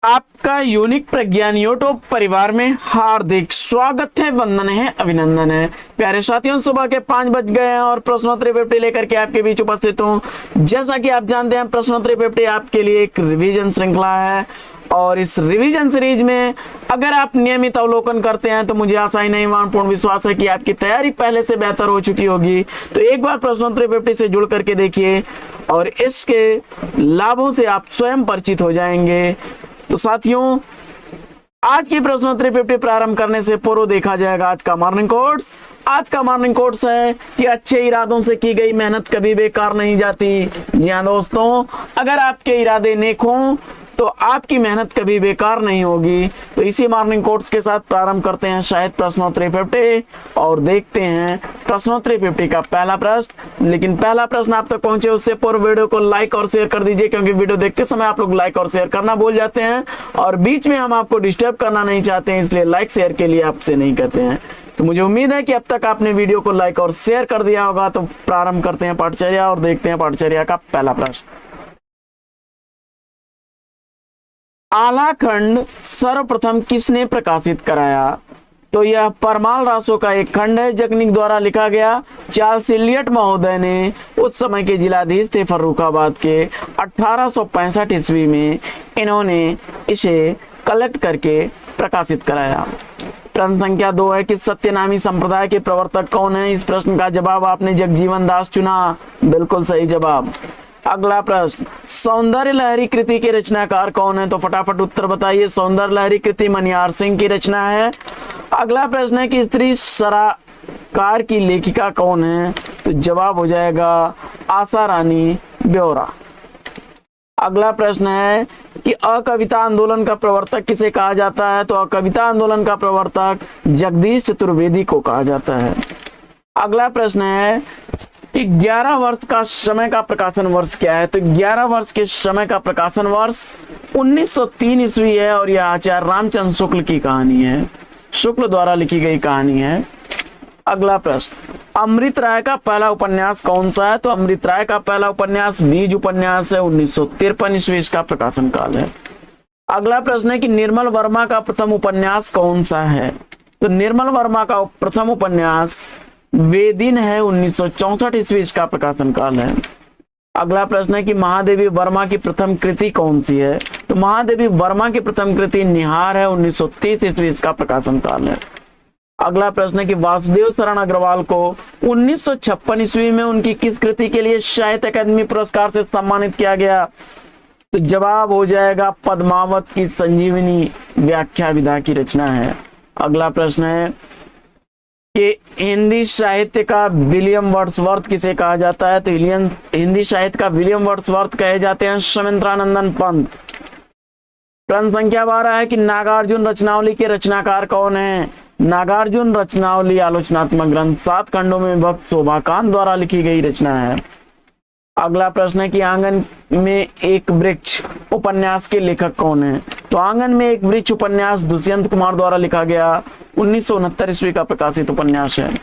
आपका यूनिक प्रज्ञान यूट्यूब परिवार में हार्दिक स्वागत है, वंदन है, अभिनंदन है। प्यारे साथियों, सुबह के 5 बज गए हैं और प्रश्नोत्तरी 50 लेकर के आपके बीच उपस्थित हूँ। जैसा कि आप जानते हैं, प्रश्नोत्तरी 50 आपके लिए एक रिवीजन श्रृंखला है और इस रिवीजन सीरीज में अगर आप नियमित अवलोकन करते हैं तो मुझे आशा ही नहीं पूर्ण विश्वास है कि आपकी तैयारी पहले से बेहतर हो चुकी होगी। तो एक बार प्रश्नोत्तरी 50 से जुड़ करके देखिए और इसके लाभों से आप स्वयं परिचित हो जाएंगे। तो साथियों, आज की प्रश्नोत्तरी 50 प्रारंभ करने से पूर्व देखा जाएगा आज का मॉर्निंग कोट्स। आज का मॉर्निंग कोट्स है कि अच्छे इरादों से की गई मेहनत कभी बेकार नहीं जाती। जी हाँ दोस्तों, अगर आपके इरादे नेक हों तो आपकी मेहनत कभी बेकार नहीं होगी। तो इसी मॉर्निंग कोट्स के साथ प्रारंभ करते हैं शायद प्रश्नोत्तरी 50 और देखते हैं प्रश्नोत्तरी 50 का पहला प्रश्न। लेकिन पहला प्रश्न आप तक पहुंचे उससे पूर्व वीडियो को लाइक और शेयर कर दीजिए, क्योंकि वीडियो देखते समय आप लोग लाइक और शेयर करना भूल जाते हैं और बीच में हम आपको डिस्टर्ब करना नहीं चाहते हैं, इसलिए लाइक शेयर के लिए आपसे नहीं कहते हैं। तो मुझे उम्मीद है कि अब तक आपने वीडियो को लाइक और शेयर कर दिया होगा। तो प्रारंभ करते हैं पाठचर्या और देखते हैं पाठचर्या का पहला प्रश्न। आलाखंड सर्वप्रथम किसने प्रकाशित कराया? तो यह परमाल रासो का एक खंड है, जगनिक द्वारा लिखा गया। चार्ल्स इलियट महोदय ने उस समय के जिलाधीश थे फर्रुखाबाद के 1865 ईस्वी में इन्होंने इसे कलेक्ट करके प्रकाशित कराया। प्रश्न संख्या 2 है कि सत्यनामी संप्रदाय के प्रवर्तक कौन है? इस प्रश्न का जवाब आपने जगजीवन दास चुना, बिल्कुल सही जवाब। अगला प्रश्न, सौंदर्य लहरी कृति के रचनाकार कौन है? तो फटाफट उत्तर बताइए। सौंदर्य लहरी कृति मनिहार सिंह की रचना है। अगला प्रश्न है कि स्त्री सराकार की लेखिका कौन है? तो जवाब हो जाएगा आशा रानी ब्योरा। अगला प्रश्न है कि अकविता आंदोलन का प्रवर्तक किसे कहा जाता है? तो अकविता आंदोलन का प्रवर्तक जगदीश चतुर्वेदी को कहा जाता है। अगला प्रश्न है कि 11 वर्ष का समय का प्रकाशन वर्ष क्या है? तो 11 वर्ष के समय का प्रकाशन वर्ष 1903 ईस्वी है और यह आचार्य रामचंद्र शुक्ल की कहानी है, शुक्ल द्वारा लिखी गई कहानी है। अगला प्रश्न, अमृत राय का पहला उपन्यास कौन सा है? तो अमृत राय का पहला उपन्यास बीज उपन्यास है, 1953 ईस्वी इसका प्रकाशन काल है। अगला प्रश्न है कि निर्मल वर्मा का प्रथम उपन्यास कौन सा है? तो निर्मल वर्मा का प्रथम उपन्यास वेदिन है, 1964 ईस्वी इसका प्रकाशन काल है। अगला प्रश्न है कि महादेवी वर्मा की प्रथम कृति कौन सी है? तो महादेवी वर्मा की प्रथम कृति निहार है, 1930 ईस्वी इसका प्रकाशन काल है। अगला प्रश्न है कि वासुदेव शरण अग्रवाल को 1956 ईस्वी में उनकी किस कृति के लिए साहित्य अकादमी पुरस्कार से सम्मानित किया गया? तो जवाब हो जाएगा पद्मावत की संजीवनी व्याख्या विधा की रचना है। अगला प्रश्न है कि हिंदी साहित्य का विलियम वर्ड्सवर्थ किसे कहा जाता है? तो हिंदी साहित्य का विलियम वर्ड्सवर्थ कहे जाते हैं सुमित्रानंदन पंत। प्रश्न संख्या 12 है कि नागार्जुन रचनावली के रचनाकार कौन है? नागार्जुन रचनावली आलोचनात्मक ग्रंथ 7 खंडों में विभक्त शोभाकांत द्वारा लिखी गई रचना है। अगला प्रश्न है कि आंगन में एक वृक्ष उपन्यास के लेखक कौन है? तो आंगन में एक वृक्ष उपन्यास दुष्यंत कुमार द्वारा लिखा गया, 1969 ईस्वी का प्रकाशित उपन्यास है।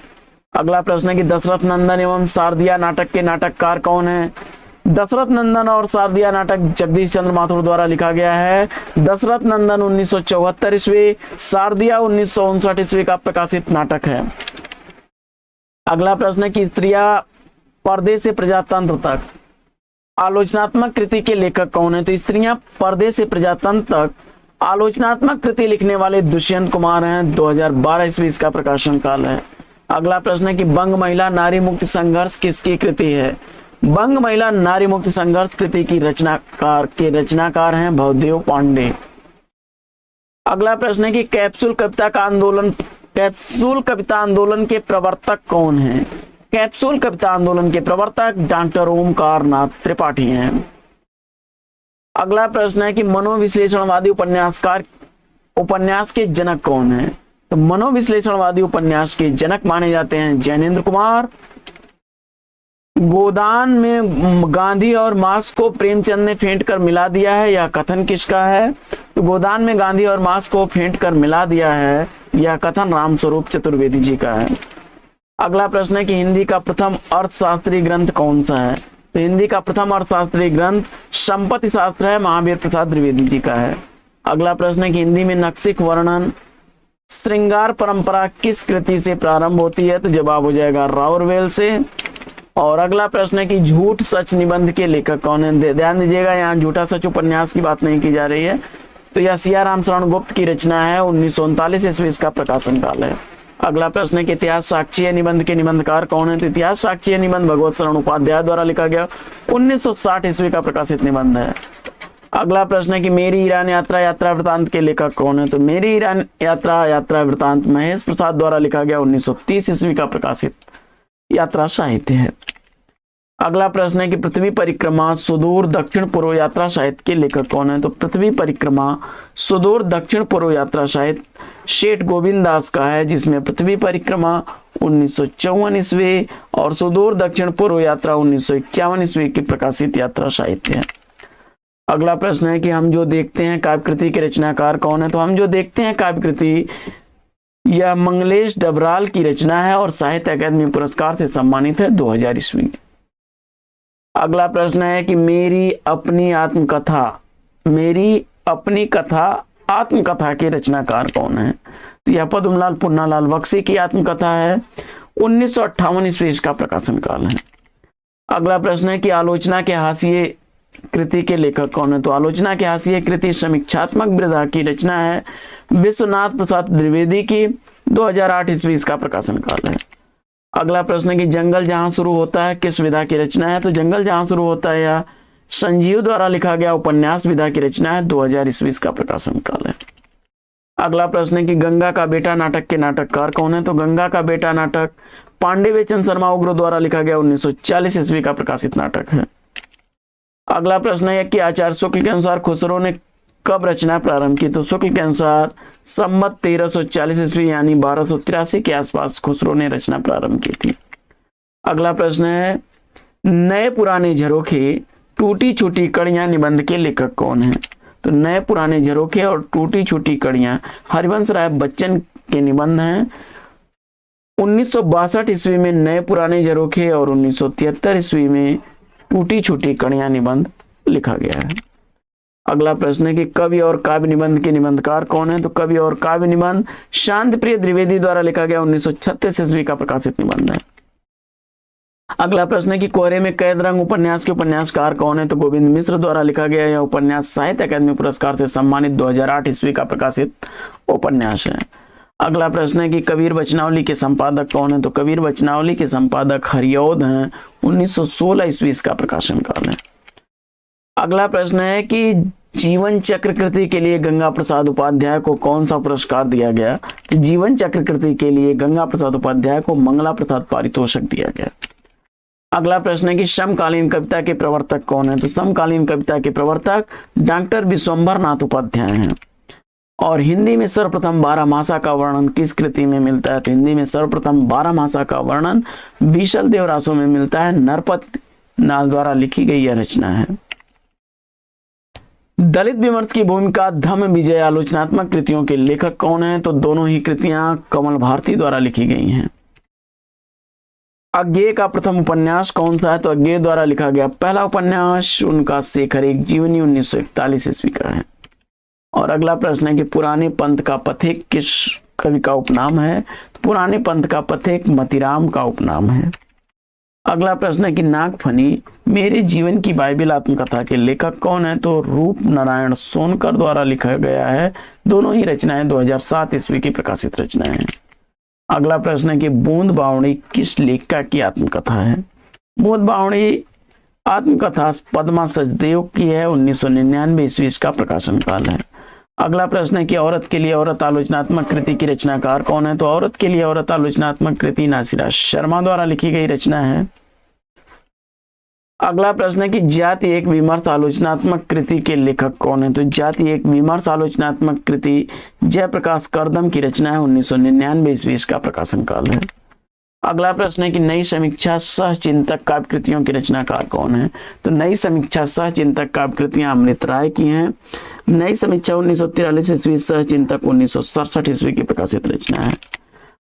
अगला प्रश्न है कि दशरथ नंदन एवं शारदिया नाटक के नाटककार कौन है? दशरथ नंदन और शारदिया नाटक जगदीश चंद्र माथुर द्वारा लिखा गया है। दशरथ नंदन 1974 ईस्वी, शारदिया 1959 ईस्वी का प्रकाशित नाटक है। अगला प्रश्न है कि स्त्रियां पर्दे से प्रजातंत्र तक आलोचनात्मक कृति के लेखक कौन है? तो स्त्रियां पर्दे से प्रजातंत्र तक आलोचनात्मक कृति लिखने वाले दुष्यंत कुमार हैं, 2012 ईस्वी इसका प्रकाशन काल है। अगला प्रश्न है कि बंग महिला नारी मुक्ति संघर्ष किसकी कृति है? बंग महिला नारी मुक्ति संघर्ष कृति की रचनाकार हैं भवदेव पांडे। अगला प्रश्न है कि कैप्सूल कविता आंदोलन के प्रवर्तक कौन है? कैप्सूल कविता आंदोलन के प्रवर्तक डॉक्टर ओमकार नाथ त्रिपाठी हैं। अगला प्रश्न है कि मनोविश्लेषणवादी उपन्यास के जनक कौन है? तो मनोविश्लेषणवादी उपन्यास के जनक माने जाते हैं जैनेन्द्र कुमार। गोदान में गांधी और मार्क्स को प्रेमचंद ने फेंट कर मिला दिया है, यह कथन किसका है? तो गोदान में गांधी और मार्क्स को फेंट कर मिला दिया है, यह कथन रामस्वरूप चतुर्वेदी जी का है। अगला प्रश्न है कि हिंदी का प्रथम अर्थशास्त्री ग्रंथ कौन सा है? तो हिंदी का प्रथम अर्थशास्त्री ग्रंथ संपत्ति शास्त्र है, महावीर प्रसाद द्विवेदी जी का है। अगला प्रश्न है कि हिंदी में नक्सिक वर्णन श्रृंगार परंपरा किस कृति से प्रारंभ होती है? तो जवाब हो जाएगा राउरवेल से। और अगला प्रश्न है कि झूठ सच निबंध के लेखक कौन है? ध्यान दीजिएगा, यहाँ झूठा सच उपन्यास की बात नहीं की जा रही है। तो यह सियाराम शरण गुप्त की रचना है, 1939 ईस्वी इसका प्रकाशन काल है। अगला प्रश्न है कि इतिहास साक्ष्य निबंध के निबंधकार कौन है? तो इतिहास साक्ष्य निबंध भगवत शरण उपाध्याय द्वारा लिखा गया 1960 ईस्वी का प्रकाशित निबंध है। अगला प्रश्न है कि मेरी ईरान यात्रा यात्रा वृतांत के लेखक कौन है? तो मेरी ईरान यात्रा यात्रा वृतांत महेश प्रसाद द्वारा लिखा गया 1930 ईस्वी का प्रकाशित यात्रा साहित्य है। अगला प्रश्न है कि पृथ्वी परिक्रमा सुदूर दक्षिण पूर्व यात्रा साहित्य के लेखक कौन है? तो पृथ्वी परिक्रमा सुदूर दक्षिण पूर्व यात्रा साहित्य शेठ गोविंद दास का है, जिसमें पृथ्वी परिक्रमा 1954 ईस्वी और सुदूर दक्षिण पूर्व यात्रा 1951 ईस्वी की प्रकाशित यात्रा साहित्य है। अगला प्रश्न है कि हम जो देखते हैं काव्य कृति के रचनाकार कौन है? तो हम जो देखते हैं काव्य कृति यह मंगलेश डबराल की रचना है और साहित्य अकादमी पुरस्कार से सम्मानित है 2000 ईस्वी में। अगला प्रश्न है कि मेरी अपनी कथा आत्मकथा के रचनाकार कौन है? तो यह पद्मलाल पुन्नालाल बख्शी की आत्मकथा है, 1958 ईस्वी इसका प्रकाशन काल है। अगला प्रश्न है कि आलोचना के हाशिए कृति के लेखक कौन है? तो आलोचना के हाशिए कृति समीक्षात्मक वृद्धा की रचना है, विश्वनाथ प्रसाद द्विवेदी की, 2008 ईस्वी इसका प्रकाशन काल है। अगला प्रश्न है कि जंगल जहां शुरू होता है किस विधा की रचना है? तो जंगल जहां शुरू होता है या संजीव द्वारा लिखा गया उपन्यास विधा की रचना है, 2000 ईस्वी इसका प्रकाशन काल है। अगला प्रश्न है कि गंगा का बेटा नाटक के नाटककार कौन है? तो गंगा का बेटा नाटक पांडे बेचन शर्मा उग्र द्वारा लिखा गया 1940 ईस्वी का प्रकाशित नाटक है। अगला प्रश्न है कि आचार्य शुक्ल के अनुसार खुसरो ने कब रचना प्रारंभ की? तो शुक्ल के अनुसार संवत 1340 ईस्वी यानी 1283 के आसपास खुसरो ने रचना प्रारंभ की थी। अगला प्रश्न है नए पुराने झरोखे टूटी छूटी कड़ियां निबंध के लेखक कौन है? तो नए पुराने झरोखे और टूटी छूटी कड़ियां हरिवंश राय बच्चन के निबंध हैं। 1962 ईस्वी में नए पुराने झरोखे और 1973 ईस्वी में टूटी छूटी कड़ियां निबंध लिखा गया है। अगला प्रश्न है कि कवि और काव्य निबंध के निबंधकार कौन है? तो कवि और काव्य निबंध शांति प्रिय द्विवेदी द्वारा लिखा गया 1936 ईस्वी का प्रकाशित निबंध है। अगला प्रश्न है कि कोहरे में कैद रंग उपन्यास के उपन्यासकार कौन है? तो गोविंद मिश्र द्वारा लिखा गया यह उपन्यास साहित्य अकादमी पुरस्कार से सम्मानित 2008 ईस्वी का प्रकाशित उपन्यास है। अगला प्रश्न है कि कबीर वचनावली के संपादक कौन है? तो कबीर वचनावली के संपादक हरिऔध हैं, 1916 ईस्वी इसका प्रकाशन काल है। अगला प्रश्न है कि जीवन चक्र कृति के लिए गंगा प्रसाद उपाध्याय को कौन सा पुरस्कार दिया गया? तो जीवन चक्र कृति के लिए गंगा प्रसाद उपाध्याय को मंगला प्रसाद पारितोषिक दिया गया। अगला प्रश्न है कि समकालीन कविता के प्रवर्तक कौन है? तो समकालीन कविता के प्रवर्तक डॉक्टर विश्वंभर नाथ उपाध्याय हैं। और हिंदी में सर्वप्रथम 12 मासा का वर्णन किस कृति में मिलता है? तो हिंदी में सर्वप्रथम 12 मासा का वर्णन विशल देवरासो में मिलता है, नरपत नाल द्वारा लिखी गई यह रचना है। दलित विमर्श की भूमिका धम्म विजय आलोचनात्मक कृतियों के लेखक कौन है? तो दोनों ही कृतियां कमल भारती द्वारा लिखी गई हैं। अज्ञेय का प्रथम उपन्यास कौन सा है? तो अज्ञेय द्वारा लिखा गया पहला उपन्यास उनका शेखर एक जीवनी 1941 ईस्वी का है। और अगला प्रश्न है कि पुराने पंथ का पथिक किस कवि का उपनाम है? तो पुराने पंथ का पथिक मतीराम का उपनाम है। अगला प्रश्न है कि नागफनी मेरे जीवन की बाइबिल आत्मकथा के लेखक कौन है? तो रूप नारायण सोनकर द्वारा लिखा गया है। दोनों ही रचनाएं 2007 ईस्वी की प्रकाशित रचनाएं हैं। अगला प्रश्न है कि बूंद बावड़ी किस लेखिका की आत्मकथा है? बूंद बावड़ी आत्मकथा पद्मा सचदेव की है, 1999 ईस्वी इसका प्रकाशन काल है। अगला प्रश्न है कि औरत के लिए औरत आलोचनात्मक कृति की रचनाकार कौन है? तो औरत के लिए औरत आलोचनात्मक कृति नासिरा शर्मा द्वारा लिखी गई रचना है। अगला प्रश्न है कि जाति एक विमर्श आलोचनात्मक कृति के लेखक कौन है? तो जाति एक विमर्श आलोचनात्मक कृति जयप्रकाश करदम की रचना है, 1999 ईस्वी इसका प्रकाशन काल है। अगला प्रश्न है कि नई समीक्षा सह चिंतक काव्य कृतियों की रचनाकार कौन है? तो नई समीक्षा सह चिंतक काव्य कृतियां अमृत राय की हैं। नई समीक्षा 1943 ईस्वी, सह चिंतक 1967 ईस्वी की प्रकाशित रचना है।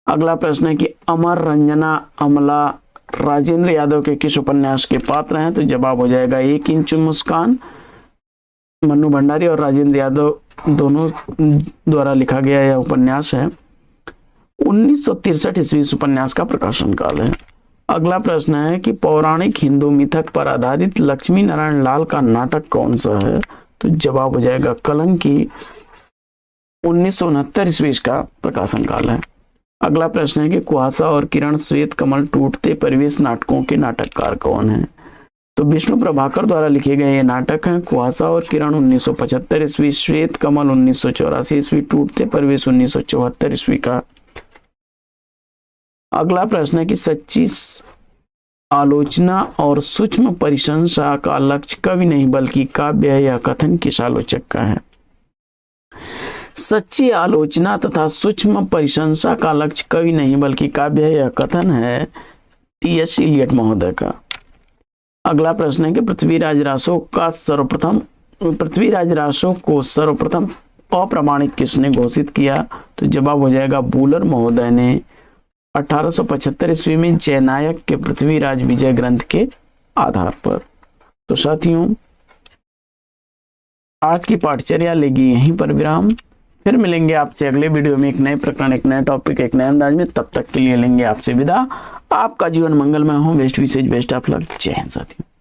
अगला प्रश्न है कि अमर रंजना अमला राजेंद्र यादव के किस उपन्यास के पात्र हैं? तो जवाब हो जाएगा एक इंच मुस्कान, मन्नू भंडारी और राजेंद्र यादव दोनों द्वारा लिखा गया यह उपन्यास है। 1963 ईस्वी इस उपन्यास का प्रकाशन काल है। अगला प्रश्न है कि पौराणिक हिंदू मिथक पर आधारित लक्ष्मी नारायण लाल का नाटक कौन सा है? तो जवाब हो जाएगा कलंकी। 1969 ईस्वी इसका प्रकाशन काल है। अगला प्रश्न है कि कुहासा और किरण श्वेत कमल टूटते परिवेश नाटकों के नाटककार कौन है? तो विष्णु प्रभाकर द्वारा लिखे गए ये नाटक हैं। कुहासा और किरण 1975 ईस्वी, श्वेत कमल 1984 ईस्वी, टूटते परिवेश 1974 ईस्वी का। अगला प्रश्न है कि सच्ची आलोचना और सूक्ष्म परिशंसा का लक्ष्य कवि नहीं बल्कि काव्य है, यह कथन किस आलोचक का है? सच्ची आलोचना तथा सूक्ष्म परिशंसा का लक्ष्य कवि नहीं बल्कि काव्य है, यह कथन है टी.एस. इलियट महोदय का। अगला प्रश्न है कि पृथ्वीराज रासो को सर्वप्रथम अप्रामाणिक किसने घोषित किया? तो जवाब हो जाएगा बूलर महोदय ने 1875 ईस्वी में जयनायक के पृथ्वीराज विजय ग्रंथ के आधार पर। तो साथियों, आज की पाठचर्या लेगी यहीं पर विराम। फिर मिलेंगे आपसे अगले वीडियो में एक नए प्रकरण, एक नए टॉपिक, एक नए अंदाज में। तब तक के लिए लेंगे आपसे विदा। आपका जीवन मंगलमय हो। बेस्ट विशेष बेस्ट ऑफ लक। जय हिंद साथियों।